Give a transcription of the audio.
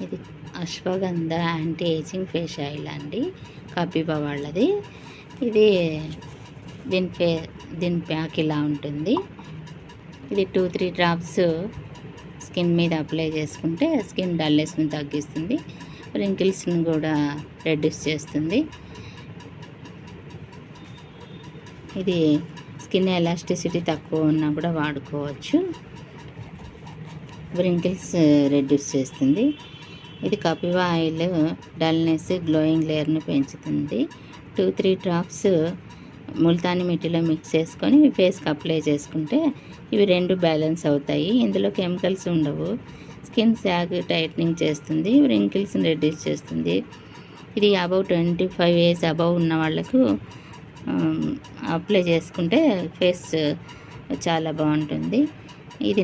ఇది ashwagandha anti ageing face oil అండి, కపివా వాళ్ళది. ఇది దీని ప్యాక్ ఇలా ఉంటుంది. ఇది 2-3 డ్రాప్స్ స్కిన్ మీద అప్లై చేసుకుంటే స్కిన్ డల్నెస్ని తగ్గిస్తుంది, రింకిల్స్ని కూడా రెడ్యూస్ చేస్తుంది. ఇది స్కిన్ ఎలాస్టిసిటీ తక్కువ ఉన్నా కూడా వాడుకోవచ్చు, రింకిల్స్ రెడ్యూస్ చేస్తుంది. ఇది కపివా ఆయిల్ డల్నెస్, గ్లోయింగ్ లేయర్ని పెంచుతుంది. 2-3 డ్రాప్స్ ముల్తాని మిట్టిలో మిక్స్ చేసుకొని ఫేస్కి అప్లై చేసుకుంటే ఇవి రెండు బ్యాలెన్స్ అవుతాయి. ఇందులో కెమికల్స్ ఉండవు. స్కిన్ సాగ్ టైట్నింగ్ చేస్తుంది, రింకిల్స్ని రెడ్యూస్ చేస్తుంది. ఇది అబౌవ్ 25 ఏజ్ అబౌవ్ ఉన్న వాళ్ళకు అప్లై చేసుకుంటే ఫేస్ చాలా బాగుంటుంది. ఇది